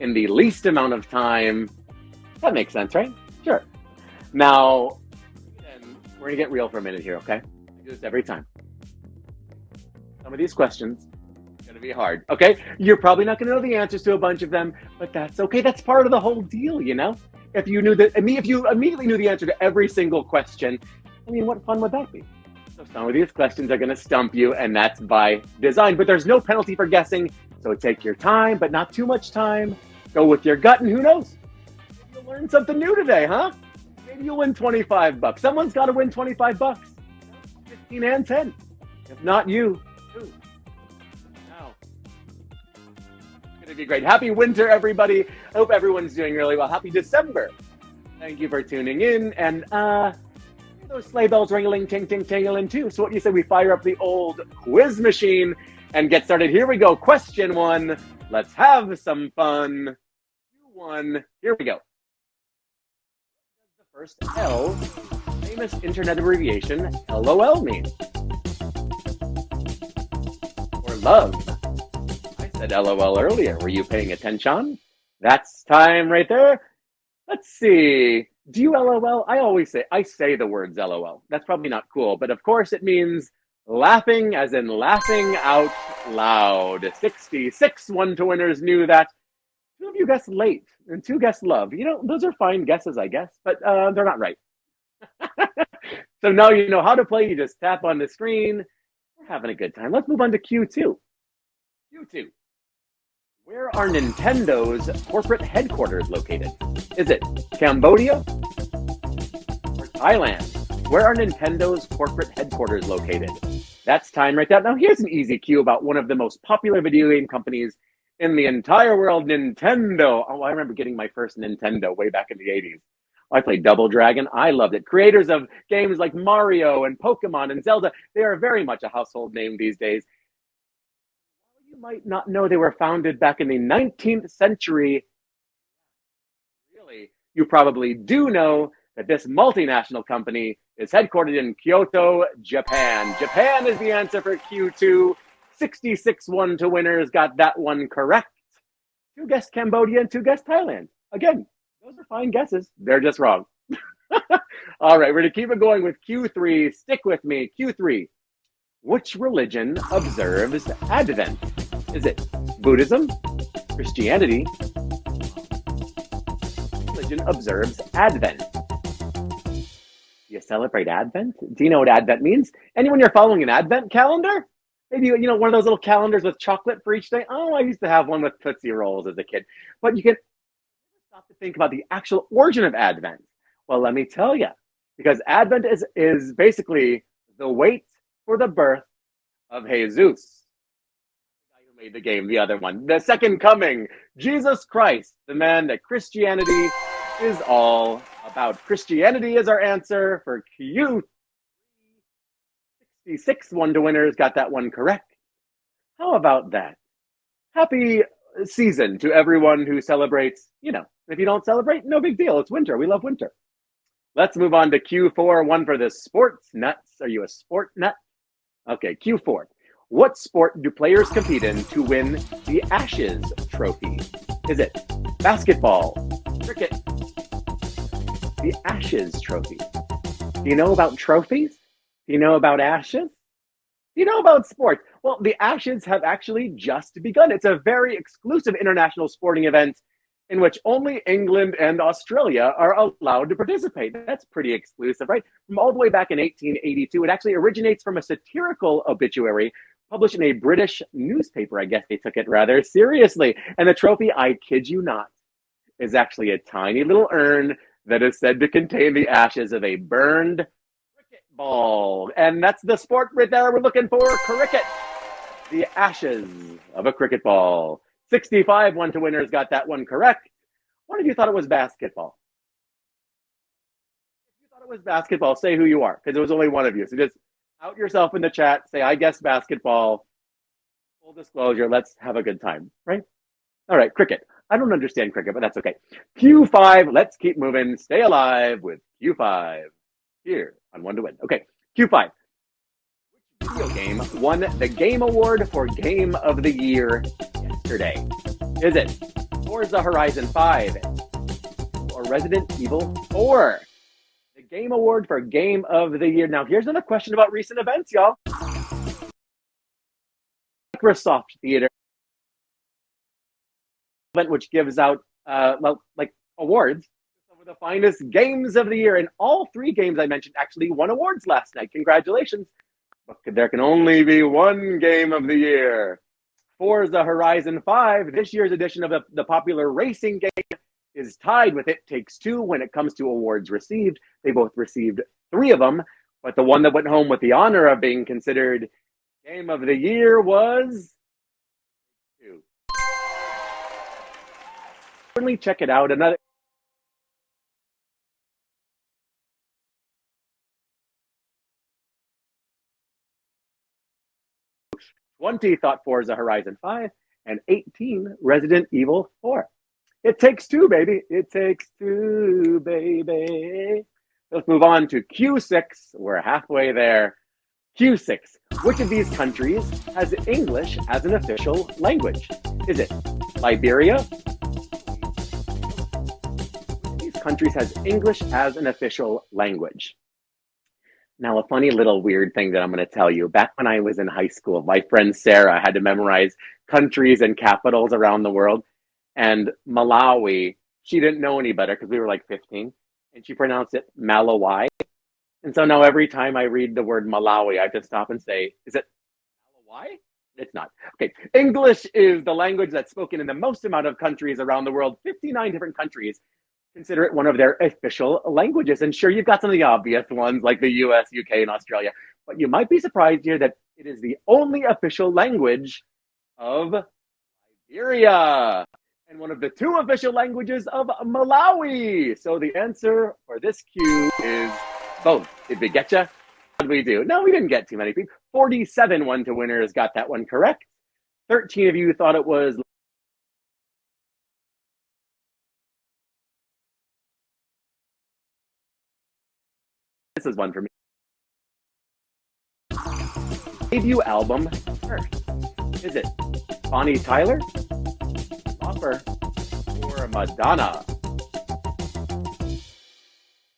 in the least amount of time. That makes sense, right? Sure. Now, we're going to get real for a minute here, okay? I do this every time. Some of these questions are going to be hard, okay? You're probably not going to know the answers to a bunch of them, but that's okay. That's part of the whole deal, you know? If you immediately knew the answer to every single question, I mean, what fun would that be? So some of these questions are going to stump you, and that's by design. But there's no penalty for guessing, so take your time, but not too much time. Go with your gut, and who knows? Maybe you'll learn something new today, huh? Maybe you'll win $25. Someone's got to win $25. 15 and 10. If not you, who? Now, it's going to be great. Happy winter, everybody. I hope everyone's doing really well. Happy December. Thank you for tuning in. And those sleigh bells ringling, ting, ting, tingling too. So what do you say we fire up the old quiz machine and get started? Here we go. Question 1. Let's have some fun. Q1. Here we go. The first L, famous internet abbreviation, LOL means? Or love? I said LOL earlier. Were you paying attention? That's time right there. Let's see. Do you LOL? I say the words LOL. That's probably not cool, but of course it means laughing, as in laughing out loud. 66 one-to-winners knew that. 2 of you guessed late, and 2 guessed love. You know, those are fine guesses, I guess, but they're not right. So now you know how to play. You just tap on the screen. We're having a good time. Let's move on to Q2. Q2. Where are Nintendo's corporate headquarters located? Is it Cambodia or Thailand? Where are Nintendo's corporate headquarters located? That's time right there. Now here's an easy cue about one of the most popular video game companies in the entire world, Nintendo. Oh, I remember getting my first Nintendo way back in the 80s. I played Double Dragon. I loved it. Creators of games like Mario and Pokemon and Zelda, they are very much a household name these days. You might not know they were founded back in the 19th century. Really, you probably do know that this multinational company is headquartered in Kyoto, Japan. Japan is the answer for Q2. 66 one-to-winners got that one correct. 2 guessed Cambodia and 2 guessed Thailand. Again, those are fine guesses. They're just wrong. All right, we're going to keep it going with Q3. Stick with me. Q3. Which religion observes Advent? Is it Buddhism, Christianity? Which religion observes Advent? Do you celebrate Advent? Do you know what Advent means? Anyone here following an Advent calendar? Maybe, one of those little calendars with chocolate for each day. Oh, I used to have one with Tootsie Rolls as a kid. But you can stop to think about the actual origin of Advent. Well, let me tell you. Because Advent is basically the wait for the birth of Jesus. The guy who made the game, the other one. The second coming. Jesus Christ, the man that Christianity is all about. Christianity is our answer for Q. 66 one-to-winners got that one correct. How about that? Happy season to everyone who celebrates. If you don't celebrate, no big deal. It's winter. We love winter. Let's move on to Q4, one for the sports nuts. Are you a sport nut? Okay, Q4. What sport do players compete in to win the Ashes Trophy? Is it basketball, cricket? The Ashes Trophy. Do you know about trophies? Do you know about ashes? Do you know about sports? Well, the Ashes have actually just begun. It's a very exclusive international sporting event in which only England and Australia are allowed to participate. That's pretty exclusive, right? From all the way back in 1882, it actually originates from a satirical obituary published in a British newspaper. I guess they took it rather seriously. And the trophy, I kid you not, is actually a tiny little urn that is said to contain the ashes of a burned cricket ball. And that's the sport right there we're looking for, cricket. The ashes of a cricket ball. 65 one-to-winners got that one correct. What if you thought it was basketball? If you thought it was basketball, say who you are, because there was only one of you. So just out yourself in the chat, say, I guess basketball. Full disclosure, let's have a good time, right? All right, cricket. I don't understand cricket, but that's okay. Q5, let's keep moving. Stay alive with Q5 here on One2Win. Okay, Q5. Which video game won the Game Award for Game of the Year yesterday? Is it Forza Horizon 5, or Resident Evil 4. The Game Award for Game of the Year. Now, here's another question about recent events, y'all. Microsoft Theater, which gives out like awards for the finest games of the year. And all three games I mentioned actually won awards last night. Congratulations. But there can only be one game of the year. Forza Horizon 5, this year's edition of the popular racing game, is tied with It Takes Two when it comes to awards received. They both received 3 of them, but the one that went home with the honor of being considered Game of the Year was Two. Certainly check it out. Another 20 thought Forza Horizon 5, and 18 Resident Evil 4. It takes two, baby. It takes two, baby. Let's move on to Q6. We're halfway there. Q6. Which of these countries has English as an official language? Is it Liberia? Which of these countries has English as an official language? Now, a funny little weird thing that I'm going to tell you. Back when I was in high school, my friend Sarah had to memorize countries and capitals around the world. And Malawi, she didn't know any better because we were like 15. And she pronounced it Malawi. And so now every time I read the word Malawi, I have to stop and say, is it Malawi? It's not. Okay. English is the language that's spoken in the most amount of countries around the world. 59 different countries consider it one of their official languages. And sure, you've got some of the obvious ones like the US, UK, and Australia. But you might be surprised here that it is the only official language of Liberia and one of the 2 official languages of Malawi. So the answer for this Q is both. Did we get you? How did we do? No, we didn't get too many people. 47 One2Winners got that one correct. 13 of you thought it was. This is one for me. Debut album first. Is it Bonnie Tyler, Hopper, or Madonna?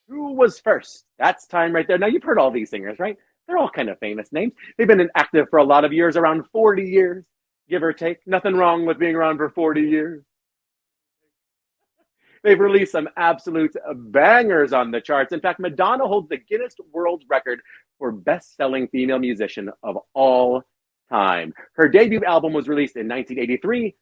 Who was first? That's time right there. Now, you've heard all these singers, right? They're all kind of famous names. They've been active for a lot of years, around 40 years, give or take. Nothing wrong with being around for 40 years. They've released some absolute bangers on the charts. In fact, Madonna holds the Guinness World Record for best-selling female musician of all time. Her debut album was released in 1983.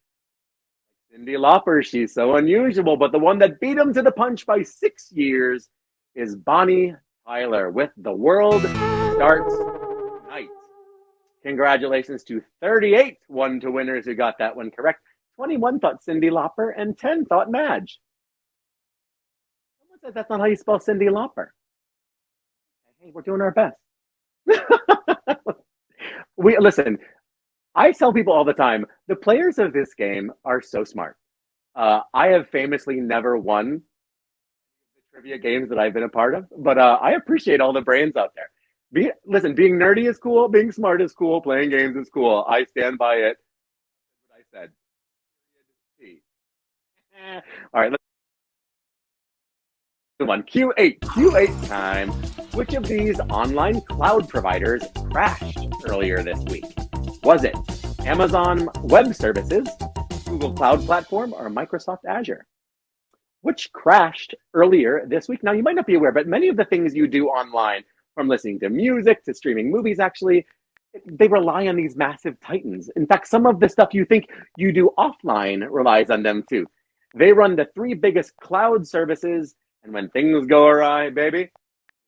Cyndi Lauper, she's so unusual, but the one that beat him to the punch by 6 years is Bonnie Tyler with The World Starts Tonight. Congratulations to 38 One2Winners who got that one correct. 21 thought Cyndi Lauper and 10 thought Madge. Someone said that's not how you spell Cyndi Lauper. Hey, we're doing our best. Listen, I tell people all the time, the players of this game are so smart. I have famously never won the trivia games that I've been a part of, but I appreciate all the brains out there. Listen, being nerdy is cool, being smart is cool, playing games is cool. I stand by it. That's what I said. All right, let's move on. Q8 time. Which of these online cloud providers crashed earlier this week? Was it Amazon Web Services, Google Cloud Platform, or Microsoft Azure? Which crashed earlier this week? Now, you might not be aware, but many of the things you do online, from listening to music to streaming movies, actually, they rely on these massive titans. In fact, some of the stuff you think you do offline relies on them too. They run the 3 biggest cloud services, and when things go awry, baby,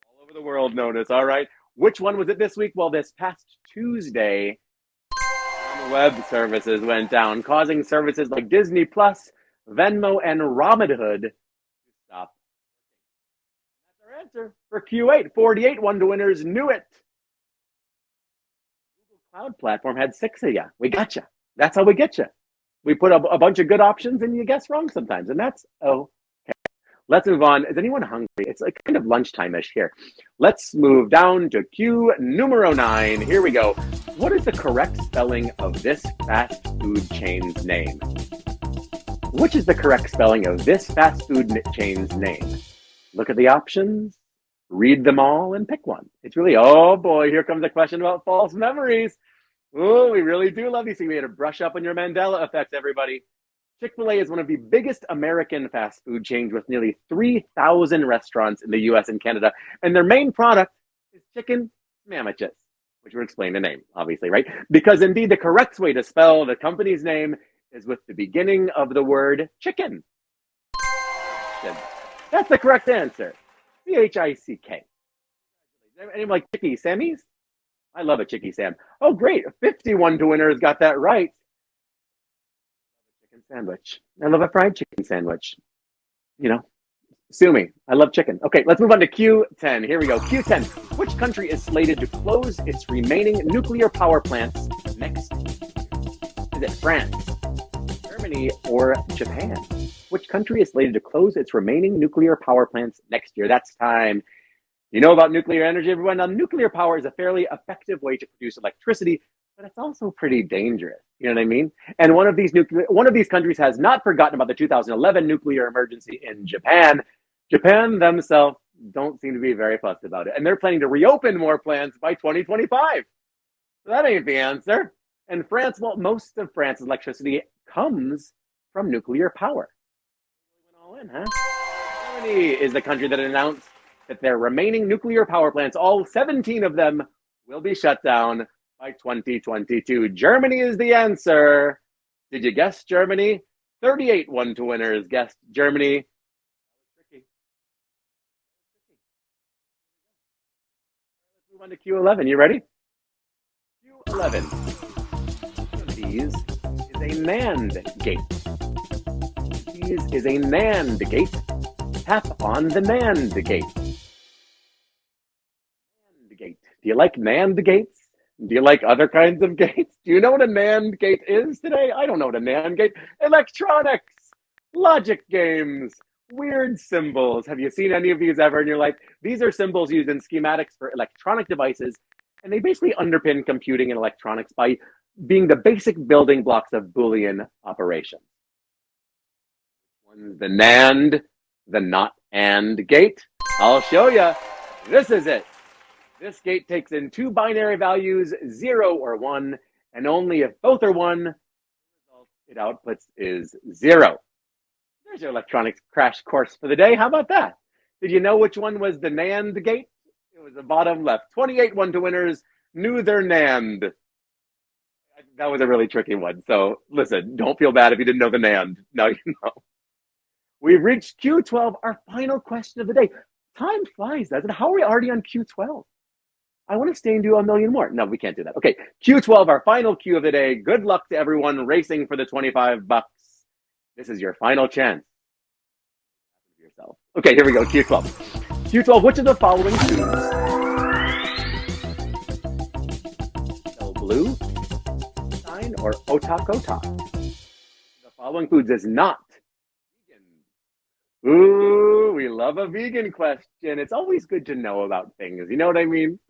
all over the world notice, all right? Which one was it this week? Well, this past Tuesday, web services went down, causing services like Disney Plus, Venmo, and Robinhood to stop. That's our answer for Q8. 48 One2Winners knew it. Google Cloud Platform had 6 of you. We got you. That's how we get you. We put a bunch of good options and you guess wrong sometimes, and that's okay. Let's move on. Is anyone hungry? It's like kind of lunchtime-ish here. Let's move down to Q numero 9. Here we go. What is the correct spelling of this fast food chain's name? Which is the correct spelling of this fast food chain's name? Look at the options, read them all, and pick one. It's really, oh boy, here comes a question about false memories. Oh, we really do love these things. We had to brush up on your Mandela effects, everybody. Chick-fil-A is one of the biggest American fast food chains with nearly 3,000 restaurants in the US and Canada. And their main product is chicken sandwiches, which would explain the name, obviously, right? Because indeed, the correct way to spell the company's name is with the beginning of the word chicken. That's the correct answer. C-H-I-C-K. Anyone like Chicky Sammy's? I love a Chicky Sam. Oh, great. 51 to winners got that right. Chicken sandwich. I love a fried chicken sandwich. You know, sue me. I love chicken. Okay, let's move on to Q10. Here we go. Q10. Which country is slated to close its remaining nuclear power plants next year? Is it France, Germany, or Japan? Which country is slated to close its remaining nuclear power plants next year? That's time. You know about nuclear energy, everyone? Now, nuclear power is a fairly effective way to produce electricity, but it's also pretty dangerous. You know what I mean? And one of these countries has not forgotten about the 2011 nuclear emergency in Japan. Japan themselves don't seem to be very fussed about it, and they're planning to reopen more plants by 2025. So that ain't the answer. And France, well, most of France's electricity comes from nuclear power. Went all in, huh? Germany is the country that announced that their remaining nuclear power plants, all 17 of them, will be shut down by 2022. Germany is the answer. Did you guess Germany? 38 one-to-winners guessed Germany. Tricky. Let's move on to Q11. You ready? Q11. These is a NAND gate. These is a NAND gate. Tap on the NAND gate. NAND gate. Do you like NAND gates? Do you like other kinds of gates? Do you know what a NAND gate is today? I don't know what a NAND gate. Electronics, logic games, weird symbols. Have you seen any of these ever in your life? These are symbols used in schematics for electronic devices, and they basically underpin computing and electronics by being the basic building blocks of Boolean operations. One's the NAND, the not and gate. I'll show you. This is it. This gate takes in two binary values, 0 or 1, and only if both are 1, the result it outputs is 0. There's your electronics crash course for the day. How about that? Did you know which one was the NAND gate? It was the bottom left. 28 one-to-winners knew their NAND. That was a really tricky one. So listen, don't feel bad if you didn't know the NAND. Now you know. We've reached Q12, our final question of the day. Time flies, doesn't it? How are we already on Q12? I want to stay and do a million more. No, we can't do that. Okay, Q12, our final Q of the day. Good luck to everyone racing for the 25 bucks. This is your final chance. Yourself. Okay, here we go, Q12. Q12, which of the following foods? So blue, sign, or otak otak? The following foods is not vegan. Ooh, we love a vegan question. It's always good to know about things. You know what I mean?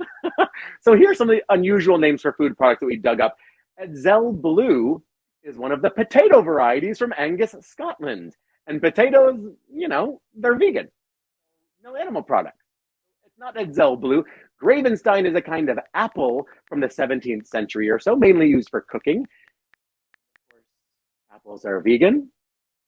So here's some of the unusual names for food products that we dug up. Hetzel Blue is one of the potato varieties from Angus, Scotland. And potatoes, you know, they're vegan. No animal products. It's not Hetzel Blue. Gravenstein is a kind of apple from the 17th century or so, mainly used for cooking. Of course, apples are vegan.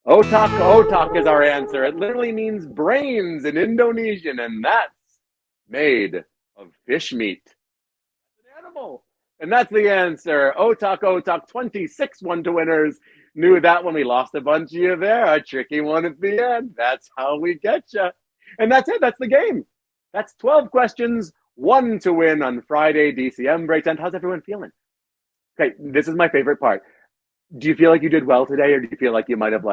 Otak otak is our answer. It literally means brains in Indonesian, and that's made of fish meat. That's an animal. And that's the answer. Otak otak, 26 one-to-winners. Knew that when we lost a bunch of you there. A tricky one at the end. That's how we get you. And that's it. That's the game. That's 12 questions, 1 to win on Friday, DCM breakdown. How's everyone feeling? Okay, this is my favorite part. Do you feel like you did well today, or do you feel like you might have